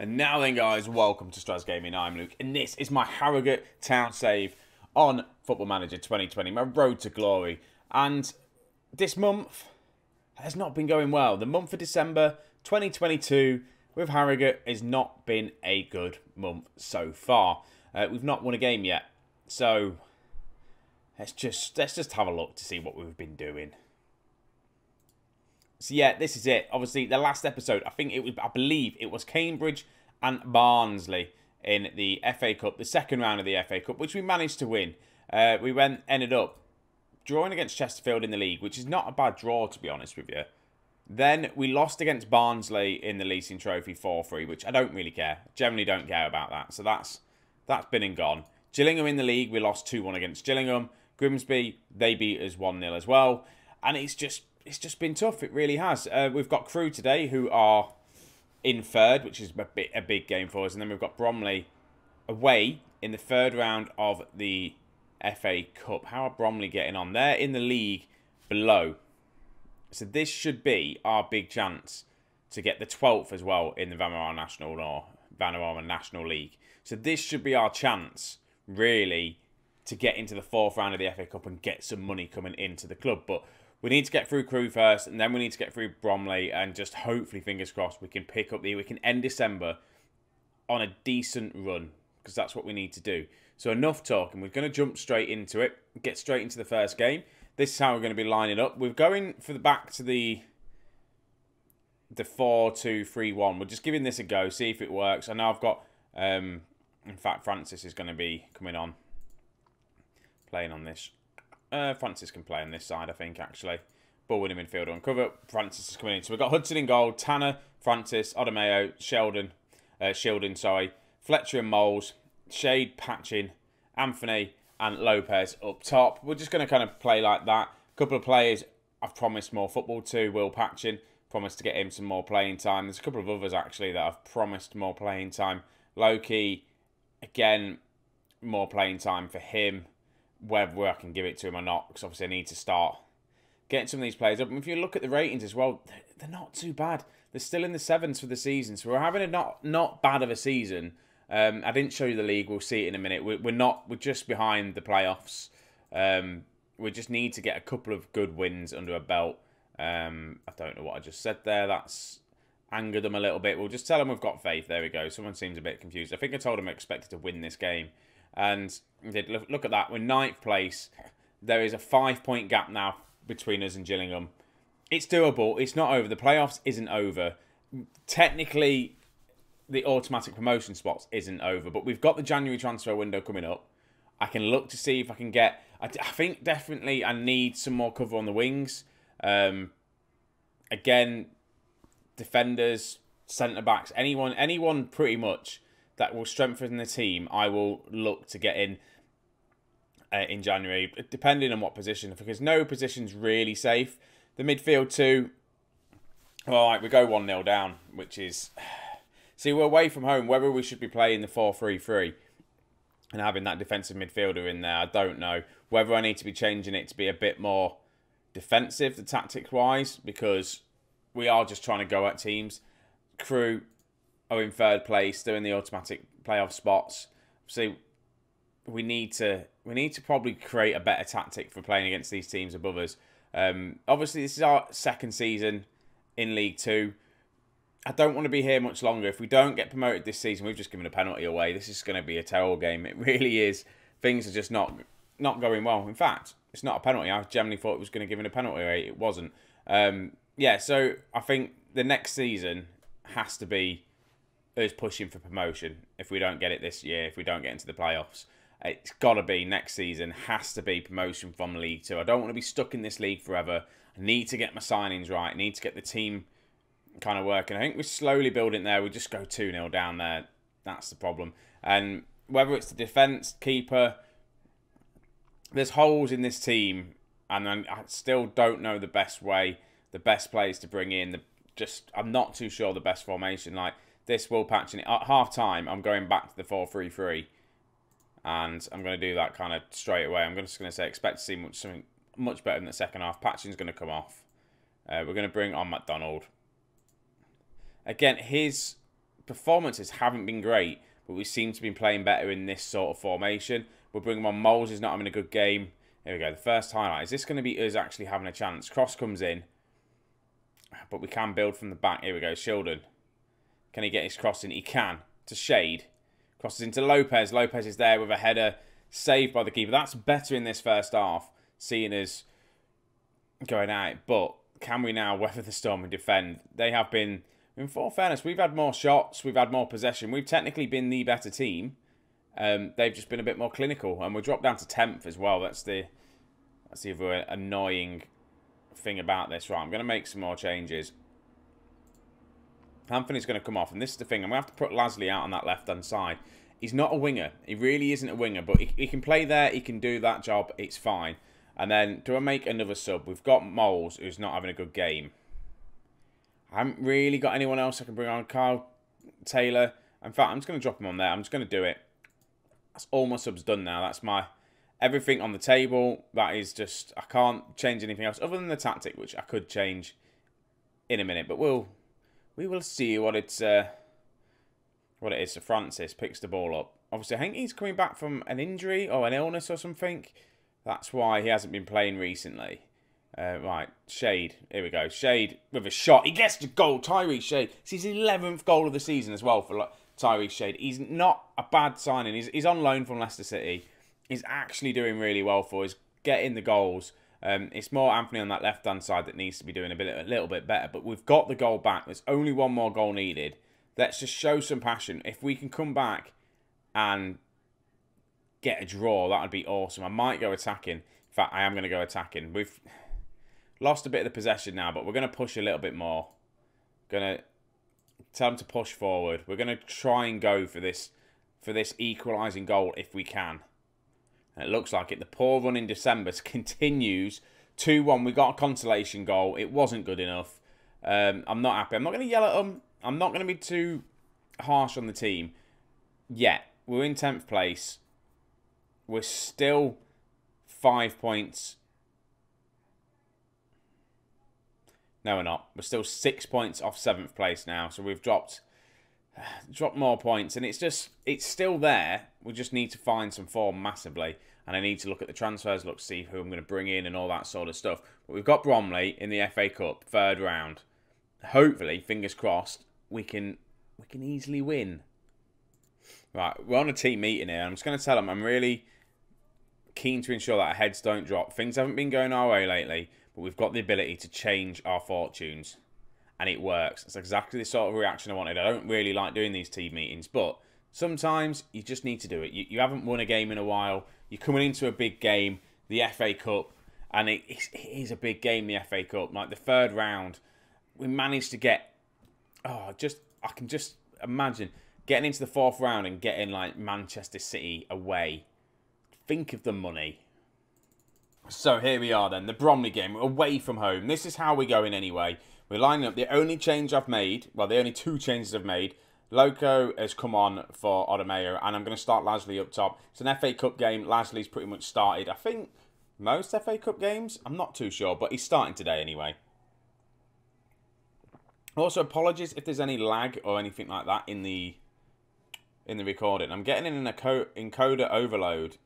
And now then, guys, welcome to Strasz Gaming. I'm Luke, and this is my Harrogate town save on Football Manager 2020, my road to glory. And this month has not been going well. The month of December 2022 with Harrogate has not been a good month so far. We've not won a game yet, so let's just have a look to see what we've been doing. So yeah, this is it. Obviously, the last episode, I believe it was Cambridge and Barnsley in the FA Cup, the second round of the FA Cup, which we managed to win. We ended up drawing against Chesterfield in the league, which is not a bad draw, to be honest with you. Then we lost against Barnsley in the Leasing Trophy 4-3, which I don't really care. Generally don't care about that. So that's been and gone. Gillingham in the league, we lost 2-1 against Gillingham. Grimsby, they beat us 1-0 as well. And it's just been tough. It really has. We've got Crewe today who are in third, which is a big game for us. And then we've got Bromley away in the third round of the FA Cup. How are Bromley getting on? They're in the league below. So this should be our big chance to get the 12th as well in the Vanarama National League. So this should be our chance, really, to get into the fourth round of the FA Cup and get some money coming into the club. But we need to get through Crewe first, and then we need to get through Bromley, and just hopefully, fingers crossed, we can pick up we can end December on a decent run, because that's what we need to do. So enough talking. We're going to jump straight into it, get straight into the first game. This is how we're going to be lining up. We're going for back to the 4-2-3-1. We're just giving this a go, see if it works. I know I've got, in fact, Francis is going to be coming on, playing on this. Francis can play on this side, I think, actually. Ball winning midfielder on cover. Francis is coming in. So we've got Hudson in goal, Tanner, Francis, Odemeo, Shielding, Fletcher and Moles, Shade, Patchin, Anthony, and Lopez up top. We're just going to kind of play like that. A couple of players I've promised more football to. Will Patchin, promised to get him some more playing time. There's a couple of others, actually, that I've promised more playing time. Loki, again, more playing time for him. Whether I can give it to him or not, because obviously I need to start getting some of these players up. And if you look at the ratings as well, they're not too bad. They're still in the sevens for the season, so we're having a not bad of a season. I didn't show you the league. We'll see it in a minute. We're just behind the playoffs. We just need to get a couple of good wins under a belt. I don't know what I just said there. That's angered them a little bit. We'll just tell them we've got faith. There we go. Someone seems a bit confused. I think I told them I expected to win this game. And look at that. We're 9th place. There is a 5-point gap now between us and Gillingham. It's doable. It's not over. The playoffs isn't over. Technically, the automatic promotion spots isn't over. But we've got the January transfer window coming up. I can look to see if I can get... I think definitely I need some more cover on the wings. Again, defenders, centre-backs, anyone pretty much that will strengthen the team, I will look to get in January, depending on what position, because no position's really safe. The midfield too, all right, we go 1-0 down, which is... See, we're away from home. Whether we should be playing the 4-3-3 and having that defensive midfielder in there, I don't know. Whether I need to be changing it to be a bit more defensive, the tactics-wise, because we are just trying to go at teams. Crewe are in third place. They're in the automatic playoff spots. So we need to probably create a better tactic for playing against these teams above us. Obviously, this is our second season in League 2. I don't want to be here much longer. If we don't get promoted this season, we've just given a penalty away. This is going to be a terrible game. It really is. Things are just not going well. In fact, it's not a penalty. I generally thought it was going to give him a penalty away. It wasn't. Yeah, so I think the next season has to be us pushing for promotion. If we don't get it this year, if we don't get into the playoffs, it's got to be next season, has to be promotion from League 2. I don't want to be stuck in this league forever. I need to get my signings right. I need to get the team kind of working. I think we're slowly building there. We just go 2-0 down there. That's the problem. And whether it's the defence, keeper, there's holes in this team, and I still don't know the best way, the best players to bring in. I'm not too sure the best formation. Like this Will Patchin at half time, I'm going back to the 4-3-3, and I'm going to do that kind of straight away. I'm just going to say expect to see something much better in the second half. Patchin's going to come off. We're going to bring on McDonald. Again, his performances haven't been great, but we seem to be playing better in this sort of formation. We'll bring him on. Moles is not having a good game. Here we go. The first highlight. Is this going to be us actually having a chance? Cross comes in, but we can build from the back. Here we go. Shildon. Can he get his cross in? He can. To Shade. Crosses into Lopez. Lopez is there with a header. Saved by the keeper. That's better in this first half, seeing us going out. But can we now weather the storm and defend? They have been, in full fairness, we've had more shots. We've had more possession. We've technically been the better team. They've just been a bit more clinical. And we're dropped down to 10th as well. That's the other annoying thing about this. Right, I'm going to make some more changes. Anthony's going to come off. And this is the thing. I'm going to have to put Lasley out on that left-hand side. He's not a winger. He really isn't a winger. But he can play there. He can do that job. It's fine. And then, do I make another sub? We've got Moles, who's not having a good game. I haven't really got anyone else I can bring on. Kyle Taylor. In fact, I'm just going to drop him on there. I'm just going to do it. That's all my subs done now. That's my everything on the table. That is just, I can't change anything else other than the tactic, which I could change in a minute. But we will see what it is. So Francis picks the ball up. Obviously, I think he's coming back from an injury or an illness or something. That's why he hasn't been playing recently. Right, Shade. Here we go. Shade with a shot. He gets the goal. Tyrese Shade. It's his 11th goal of the season as well for Tyrese Shade. He's not a bad signing. He's on loan from Leicester City. He's actually doing really well for us. Getting the goals. It's more Anthony on that left-hand side that needs to be doing a little bit better. But we've got the goal back. There's only one more goal needed. Let's just show some passion. If we can come back and get a draw, that would be awesome. I might go attacking. In fact, I am going to go attacking. We've lost a bit of the possession now, but we're going to push a little bit more. Going to tell them to push forward. We're going to try and go for this equalising goal if we can. And it looks like it. The poor run in December continues. 2-1. We got a consolation goal. It wasn't good enough. I'm not happy. I'm not going to yell at them. I'm not going to be too harsh on the team yet. We're in 10th place. We're still 5 points. No, we're not. We're still 6 points off 7th place now. So we've dropped more points. And it's still there. We just need to find some form massively. And I need to look at the transfers, look to see who I'm going to bring in and all that sort of stuff. But we've got Bromley in the FA Cup, 3rd round. Hopefully, fingers crossed, we can easily win. Right, we're on a team meeting here. I'm just going to tell them I'm really keen to ensure that our heads don't drop. Things haven't been going our way lately, but we've got the ability to change our fortunes. And it works. It's exactly the sort of reaction I wanted. I don't really like doing these team meetings, but sometimes you just need to do it. You haven't won a game in a while. You're coming into a big game, the FA Cup, and it is a big game, the FA Cup. Like the 3rd round, we managed to get... I can just imagine getting into the 4th round and getting like Manchester City away. Think of the money. So here we are then, the Bromley game, away from home. This is how we're going anyway. We're lining up. The only change I've made, well, the only 2 changes I've made, Loco has come on for Odemeo, and I'm going to start Lasley up top. It's an FA Cup game. Lasley's pretty much started, I think, most FA Cup games. I'm not too sure, but he's starting today anyway. Also, apologies if there's any lag or anything like that in the recording. I'm getting in an encoder overload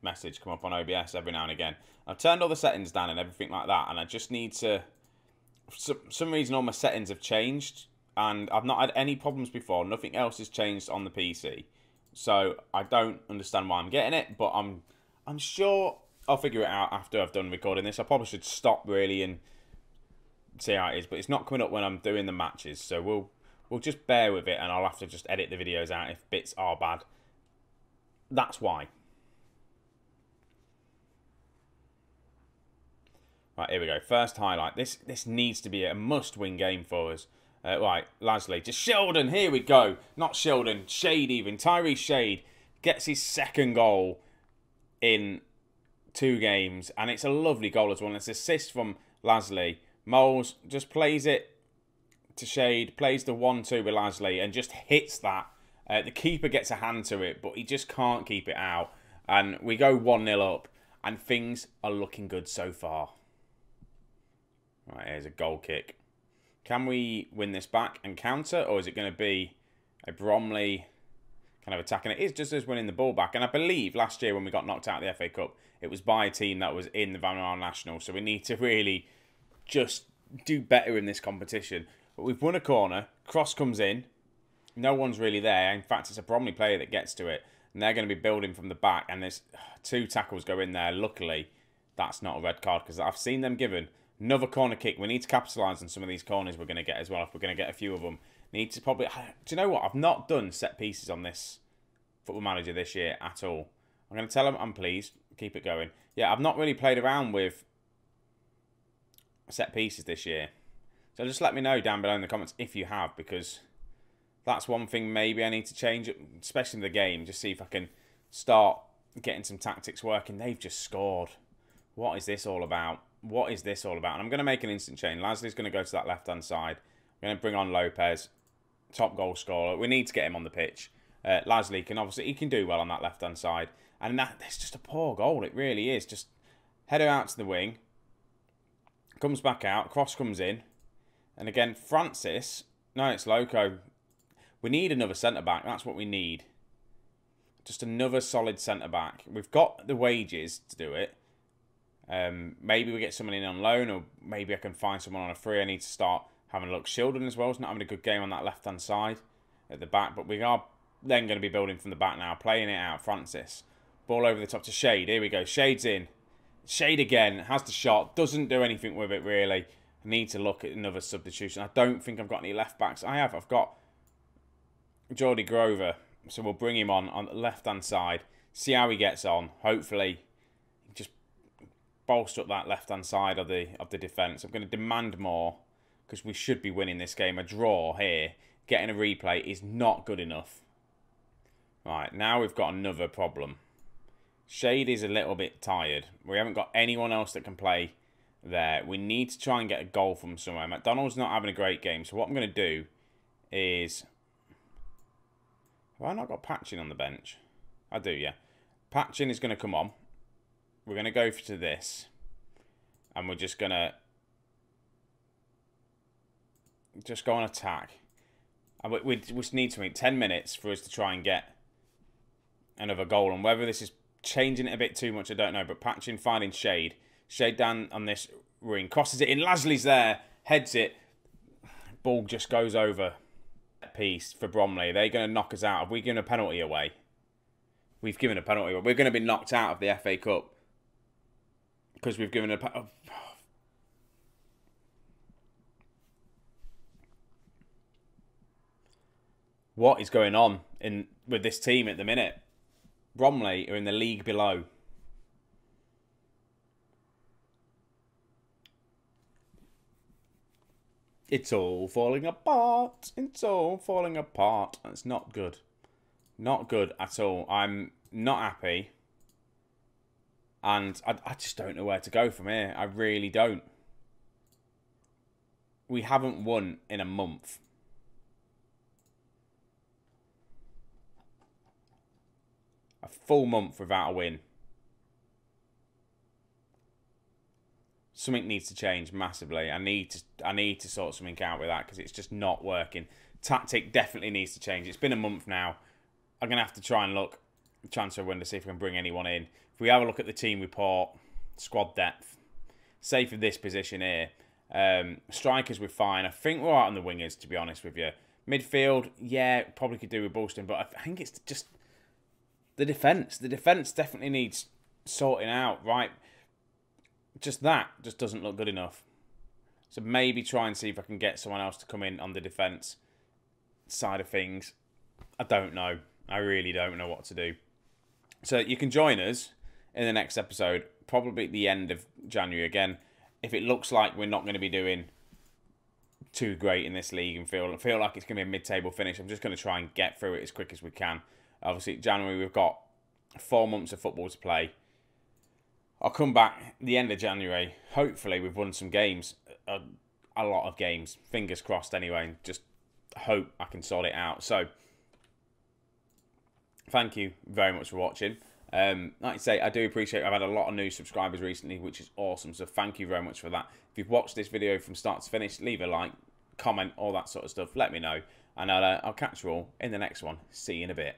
message come up on OBS every now and again. I've turned all the settings down and everything like that, and I just need to... For some reason, all my settings have changed, and I've not had any problems before. Nothing else has changed on the PC. So, I don't understand why I'm getting it, but I'm sure I'll figure it out after I've done recording this. I probably should stop, really, and see how it is, but it's not coming up when I'm doing the matches, so we'll just bear with it, and I'll have to just edit the videos out if bits are bad. That's why. Right, here we go. First highlight. This needs to be a must-win game for us. Right, Lasley to Sheldon. Here we go. Not Sheldon. Shade even. Tyrese Shade gets his 2nd goal in 2 games. And it's a lovely goal as well. It's an assist from Lasley. Moles just plays it to Shade. Plays the 1-2 with Lasley and just hits that. The keeper gets a hand to it, but he just can't keep it out. And we go 1-0 up. And things are looking good so far. Right, here's a goal kick. Can we win this back and counter, or is it going to be Bromley kind of attacking it. It's just us winning the ball back. And I believe last year when we got knocked out of the FA Cup, it was by a team that was in the Van Gaal National. So we need to really just do better in this competition. But we've won a corner. Cross comes in. No one's really there. In fact, it's a Bromley player that gets to it. And they're going to be building from the back. And there's 2 tackles go in there. Luckily, that's not a red card because I've seen them given. Another corner kick. We need to capitalise on some of these corners we're going to get as well if we're going to get a few of them. Need to probably... Do you know what? I've not done set pieces on this Football Manager this year at all. I'm going to tell them I'm pleased. Keep it going. Yeah, I've not really played around with set pieces this year. So just let me know down below in the comments if you have, because that's one thing maybe I need to change, especially in the game. Just see if I can start getting some tactics working. They've just scored. What is this all about? What is this all about? And I'm going to make an instant change. Lasley's going to go to that left-hand side. I'm going to bring on Lopez. Top goal scorer. We need to get him on the pitch. Lasley can obviously, he can do well on that left-hand side. And that's just a poor goal. It really is. Just header out to the wing. Comes back out. Cross comes in. And again, Francis. No, it's Loco. We need another centre-back. That's what we need. Just another solid centre-back. We've got the wages to do it. Maybe we get someone in on loan, or maybe I can find someone on a free. I need to start having a look. Shildon as well is not having a good game on that left-hand side at the back. But we are then going to be building from the back now. Playing it out. Francis. Ball over the top to Shade. Here we go. Shade's in. Shade again. Has the shot. Doesn't do anything with it, really. I need to look at another substitution. I don't think I've got any left-backs. I've got Jordy Grover. So we'll bring him on the left-hand side. See how he gets on. Hopefully, just bolster up that left-hand side of the defence. I'm going to demand more, because we should be winning this game. A draw here, getting a replay is not good enough. Right, now we've got another problem. Shade is a little bit tired. We haven't got anyone else that can play there. We need to try and get a goal from somewhere. McDonald's not having a great game. So what I'm going to do is... Have I not got Patchin on the bench? I do, yeah. Patchin is going to come on. We're going to go to this. And we're just going to... just go on attack. And we just need to wait 10 minutes for us to try and get another goal. And whether this is changing it a bit too much, I don't know. But Patchin finding Shade. Shade down on this ring. Crosses it in. Lasley's there. Heads it. Ball just goes over. Piece for Bromley. They're going to knock us out. Have we given a penalty away? We've given a penalty away. We're going to be knocked out of the FA Cup because we've given a... What is going on with this team at the minute? Bromley are in the league below. It's all falling apart. It's all falling apart. That's not good. Not good at all. I'm not happy. And I just don't know where to go from here. I really don't. We haven't won in a month. A full month without a win. Something needs to change massively. I need to sort something out with that, because it's just not working. Tactic definitely needs to change. It's been a month now. I'm going to have to try and look transfer window, see if we can bring anyone in. If we have a look at the team report, squad depth, say for this position here, strikers we're fine. I think we're out on the wingers, to be honest with you. Midfield, yeah, probably could do with bolstering, but I think it's just the defence. The defence definitely needs sorting out, right? Just that just doesn't look good enough. So maybe try and see if I can get someone else to come in on the defence side of things. I don't know. I really don't know what to do. So you can join us in the next episode, probably at the end of January again. If it looks like we're not going to be doing too great in this league and feel like it's going to be a mid-table finish, I'm just going to try and get through it as quick as we can. Obviously, January we've got 4 months of football to play. I'll come back at the end of January. Hopefully we've won some games. A lot of games. Fingers crossed anyway. Just hope I can sort it out. So, thank you very much for watching. Like I say, I do appreciate it. I've had a lot of new subscribers recently, which is awesome. So thank you very much for that. If you've watched this video from start to finish, leave a like, comment, all that sort of stuff. Let me know. And I'll catch you all in the next one. See you in a bit.